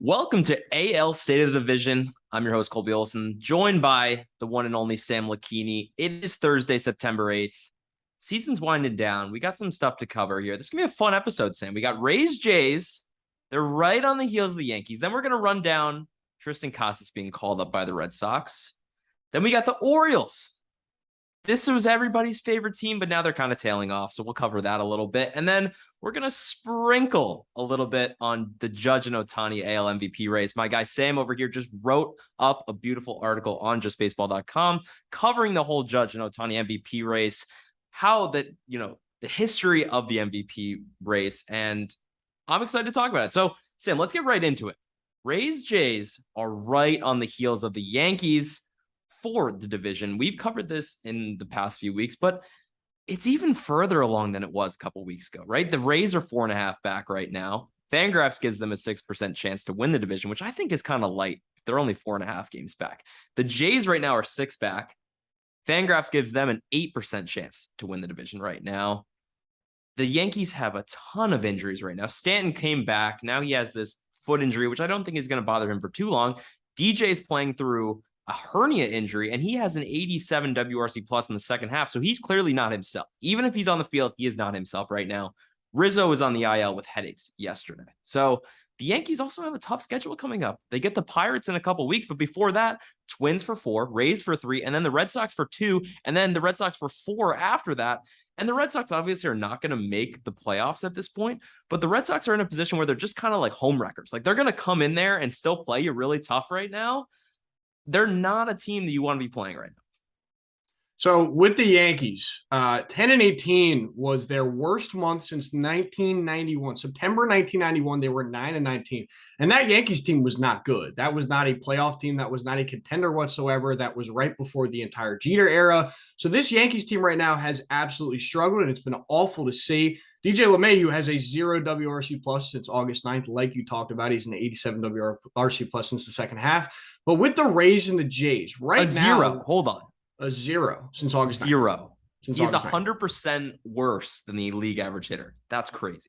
Welcome to AL State of the Division. I'm your host, Colby Olson, joined by the one and only Sam Luckini. It is Thursday, September 8th. Season's winding down. We got some stuff to cover here. This is going to be a fun episode, Sam. We got Rays, Jays. They're right on the heels of the Yankees. Then we're going to run down Tristan Casas being called up by the Red Sox. Then we got the Orioles. This was everybody's favorite team, but now they're kind of tailing off. So we'll cover that a little bit. And then we're going to sprinkle a little bit on the Judge and Ohtani AL MVP race. My guy Sam over here just wrote up a beautiful article on justbaseball.com covering the whole Judge and Ohtani MVP race, how that, the history of the MVP race. And I'm excited to talk about it. So Sam, let's get right into it. Rays Jays are right on the heels of the Yankees for the division. We've covered this in the past few weeks, but it's even further along than it was a couple weeks ago, right? The Rays are 4.5 back right now. Fangraphs gives them a 6% chance to win the division, which I think is kind of light. They're only 4.5 games back. The Jays right now are 6 back. Fangraphs gives them an 8% chance to win the division right now. The Yankees have a ton of injuries right now. Stanton came back. Now he has this foot injury, which I don't think is going to bother him for too long. DJ's playing through a hernia injury, and he has an 87 WRC plus in the second half, so he's clearly not himself. Even if he's on the field, he is not himself right now. Rizzo is on the IL with headaches yesterday. So the Yankees also have a tough schedule coming up. They get the Pirates in a couple weeks, but before that, Twins for 4, Rays for 3, and then the Red Sox for 2, and then the Red Sox for 4 after that. And the Red Sox obviously are not going to make the playoffs at this point, but the Red Sox are in a position where they're just kind of like home wreckers. Like they're going to come in there and still play you really tough right now. They're not a team that you want to be playing right now. So with the Yankees, 10-18 was their worst month since 1991. September 1991, they were 9-19. And that Yankees team was not good. That was not a playoff team. That was not a contender whatsoever. That was right before the entire Jeter era. So this Yankees team right now has absolutely struggled, and it's been awful to see. DJ LeMahieu has a 0 WRC plus since August 9th. Like you talked about, he's an 87 WRC plus since the second half. But with the Rays and the Jays, right now. 0. Hold on. A 0 since August 9th. 0. Since He's August 100% worse than the league average hitter. That's crazy.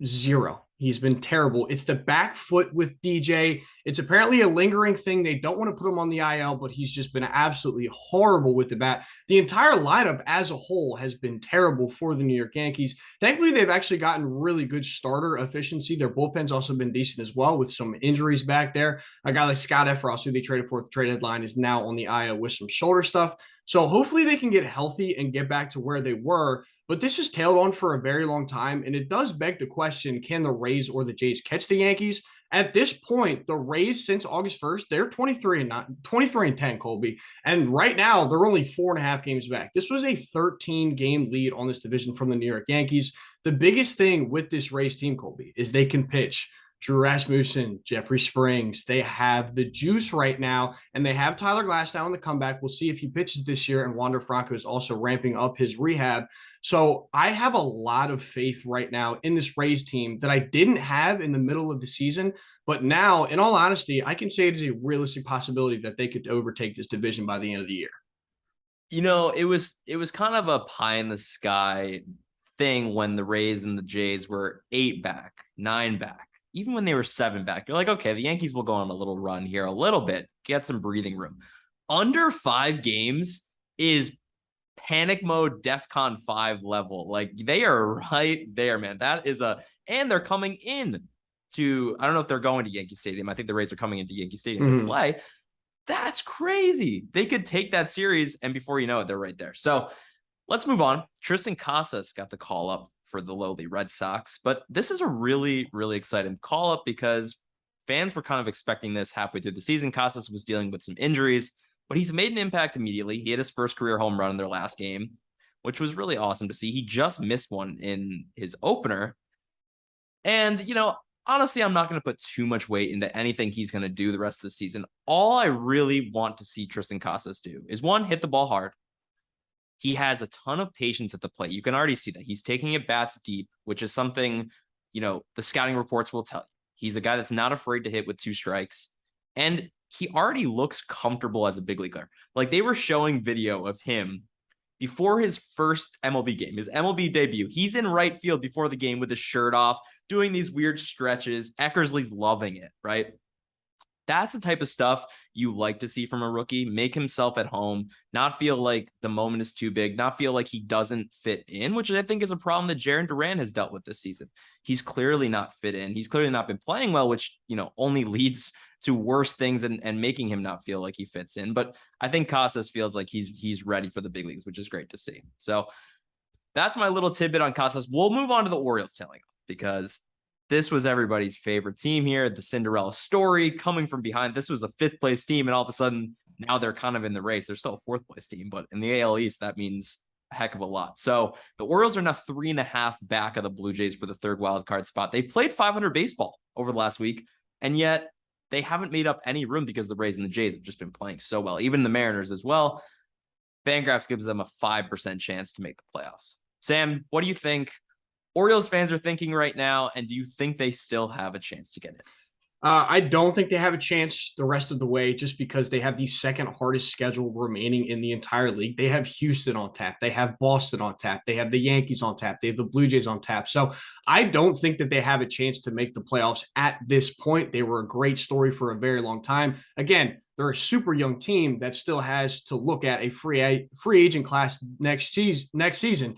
0. He's been terrible. It's the back foot with DJ. It's apparently a lingering thing. They don't want to put him on the IL, but he's just been absolutely horrible with the bat. The entire lineup as a whole has been terrible for the New York Yankees. Thankfully, they've actually gotten really good starter efficiency. Their bullpen's also been decent as well with some injuries back there. A guy like Scott Efros, who they traded for at the trade deadline, is now on the IL with some shoulder stuff. So hopefully they can get healthy and get back to where they were. But this has tailed on for a very long time, and it does beg the question, can the Rays or the Jays catch the Yankees? At this point, the Rays, since August 1st, they're 23-10, Colby. And right now, they're only 4.5 games back. This was a 13-game lead on this division from the New York Yankees. The biggest thing with this Rays team, Colby, is they can pitch. Drew Rasmussen, Jeffrey Springs, they have the juice right now, and they have Tyler Glasnow on the comeback. We'll see if he pitches this year, and Wander Franco is also ramping up his rehab. So I have a lot of faith right now in this Rays team that I didn't have in the middle of the season, but now, in all honesty, I can say it is a realistic possibility that they could overtake this division by the end of the year. It was kind of a pie in the sky thing when the Rays and the Jays were 8 back, 9 back. Even when they were 7 back, you're like, okay, the Yankees will go on a little run here, a little bit, get some breathing room. Under 5 games is panic mode, DEFCON 5 level. Like they are right there, man. And they're coming in to, I don't know if they're going to Yankee Stadium. I think the Rays are coming into Yankee Stadium to play. That's crazy. They could take that series, and before you know it, they're right there. So let's move on. Tristan Casas got the call up for the lowly Red Sox, but this is a really, really exciting call up because fans were kind of expecting this halfway through the season. Casas was dealing with some injuries, but he's made an impact immediately. He had his first career home run in their last game, which was really awesome to see. He just missed one in his opener. And, honestly, I'm not going to put too much weight into anything he's going to do the rest of the season. All I really want to see Tristan Casas do is, 1, hit the ball hard. He has a ton of patience at the plate. You can already see that. He's taking it bats deep, which is something, the scouting reports will tell you. He's a guy that's not afraid to hit with 2 strikes. And he already looks comfortable as a big leaguer. Like they were showing video of him before his first MLB game, his MLB debut. He's in right field before the game with his shirt off, doing these weird stretches. Eckersley's loving it, right? That's the type of stuff you like to see from a rookie. Make himself at home, not feel like the moment is too big, not feel like he doesn't fit in, which I think is a problem that Jarren Duran has dealt with this season. He's clearly not fit in. He's clearly not been playing well, which, only leads to worse things and making him not feel like he fits in. But I think Casas feels like he's ready for the big leagues, which is great to see. So that's my little tidbit on Casas. We'll move on to the Orioles tailing off because this was everybody's favorite team here. The Cinderella story coming from behind. This was a 5th place team, and all of a sudden now they're kind of in the race. They're still a 4th place team, but in the AL East, that means a heck of a lot. So the Orioles are now 3.5 back of the Blue Jays for the 3rd wild card spot. They played 500 baseball over the last week, and yet they haven't made up any room because the Rays and the Jays have just been playing so well. Even the Mariners as well. Fangraphs gives them a 5% chance to make the playoffs. Sam, what do you think Orioles fans are thinking right now, and do you think they still have a chance to get in? I don't think they have a chance the rest of the way just because they have the second hardest schedule remaining in the entire league. They have Houston on tap. They have Boston on tap. They have the Yankees on tap. They have the Blue Jays on tap. So I don't think that they have a chance to make the playoffs at this point. They were a great story for a very long time. Again, they're a super young team that still has to look at a free agent class next season.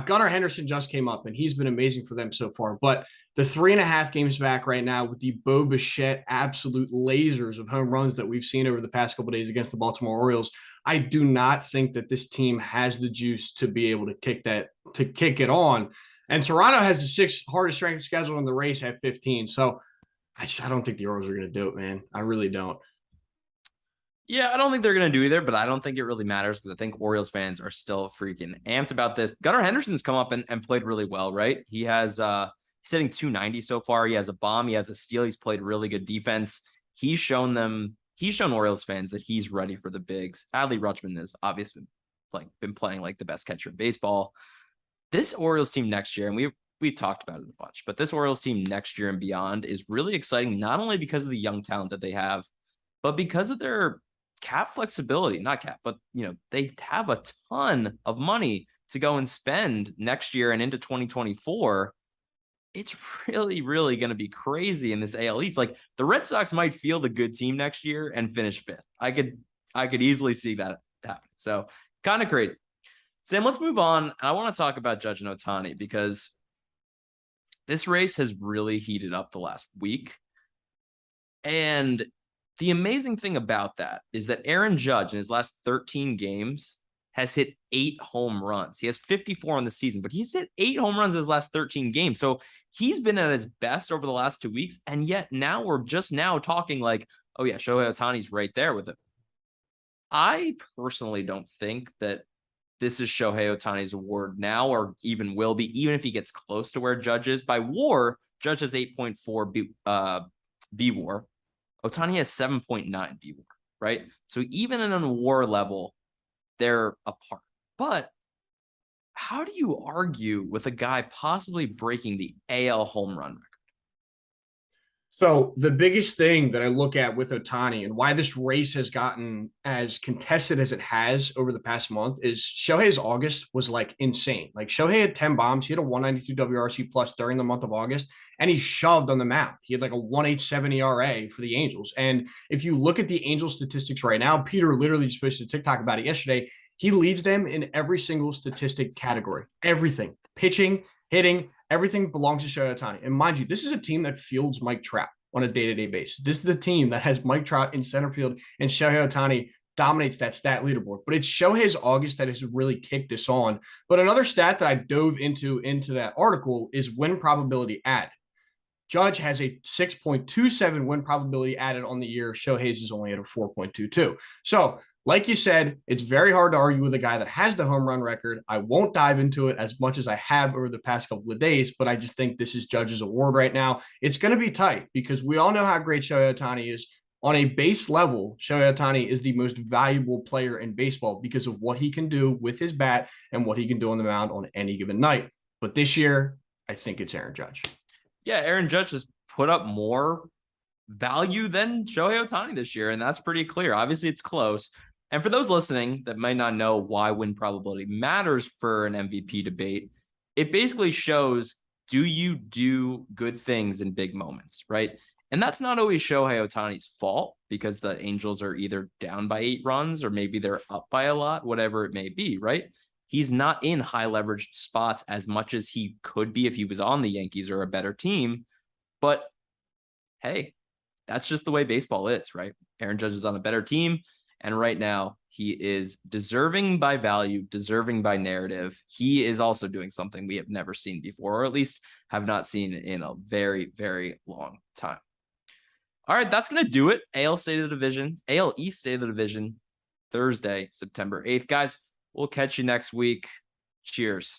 Gunnar Henderson just came up, and he's been amazing for them so far. But the 3.5 games back right now with the Bo Bichette absolute lasers of home runs that we've seen over the past couple of days against the Baltimore Orioles, I do not think that this team has the juice to be able to kick it on. And Toronto has the 6th hardest strength schedule, in the Rays have 15. So I don't think the Orioles are going to do it, man. I really don't. Yeah, I don't think they're going to do either, but I don't think it really matters because I think Orioles fans are still freaking amped about this. Gunnar Henderson's come up and played really well, right? He has he's hitting 290 so far. He has a bomb. He has a steal. He's played really good defense. He's shown Orioles fans that he's ready for the bigs. Adley Rutschman has obviously been playing like the best catcher in baseball. This Orioles team next year, and we've talked about it a bunch, but this Orioles team next year and beyond is really exciting, not only because of the young talent that they have, but because of their cap flexibility, not cap, but they have a ton of money to go and spend next year and into 2024. It's really, really going to be crazy in this AL East. Like the Red Sox might feel the good team next year and finish 5th. I could easily see that happen. So kind of crazy. Sam, let's move on. I want to talk about Judge and Ohtani because this race has really heated up the last week. And the amazing thing about that is that Aaron Judge in his last 13 games has hit 8 home runs. He has 54 on the season, but he's hit 8 home runs in his last 13 games. So he's been at his best over the last 2 weeks. And yet now we're just now talking like, oh yeah, Shohei Ohtani's right there with it. I personally don't think that this is Shohei Ohtani's award now or even will be, even if he gets close to where Judge is. By WAR, Judge has 8.4 B WAR. Ohtani has 7.9 B WAR, right? So even in a WAR level, they're apart. But how do you argue with a guy possibly breaking the AL home run record? So the biggest thing that I look at with Ohtani and why this race has gotten as contested as it has over the past month is Shohei's August was like insane. Like Shohei had 10 bombs. He had a 192 WRC plus during the month of August, and he shoved on the mound. He had like a 1.87 ERA for the Angels. And if you look at the Angels statistics right now, Peter literally just posted a TikTok about it yesterday. He leads them in every single statistic category. Everything. Pitching, hitting, everything belongs to Shohei Ohtani. And mind you, this is a team that fields Mike Trout on a day-to-day basis. This is the team that has Mike Trout in center field, and Shohei Ohtani dominates that stat leaderboard. But it's Shohei's August that has really kicked this on. But another stat that I dove into that article is win probability added. Judge has a 6.27 win probability added on the year. Shohei's is only at a 4.22. So like you said, it's very hard to argue with a guy that has the home run record. I won't dive into it as much as I have over the past couple of days, but I just think this is Judge's award right now. It's going to be tight because we all know how great Shohei Ohtani is. On a base level, Shohei Ohtani is the most valuable player in baseball because of what he can do with his bat and what he can do on the mound on any given night. But this year, I think it's Aaron Judge. Yeah, Aaron Judge has put up more value than Shohei Ohtani this year, and that's pretty clear. Obviously, it's close. And for those listening that might not know why win probability matters for an MVP debate, it basically shows, do you do good things in big moments, right? And that's not always Shohei Ohtani's fault because the Angels are either down by 8 runs or maybe they're up by a lot, whatever it may be, right? He's not in high leverage spots as much as he could be if he was on the Yankees or a better team. But hey, that's just the way baseball is, right? Aaron Judge is on a better team. And right now, he is deserving by value, deserving by narrative. He is also doing something we have never seen before, or at least have not seen in a very, very long time. All right, that's going to do it. AL State of the Division, AL East State of the Division, Thursday, September 8th. Guys, we'll catch you next week. Cheers.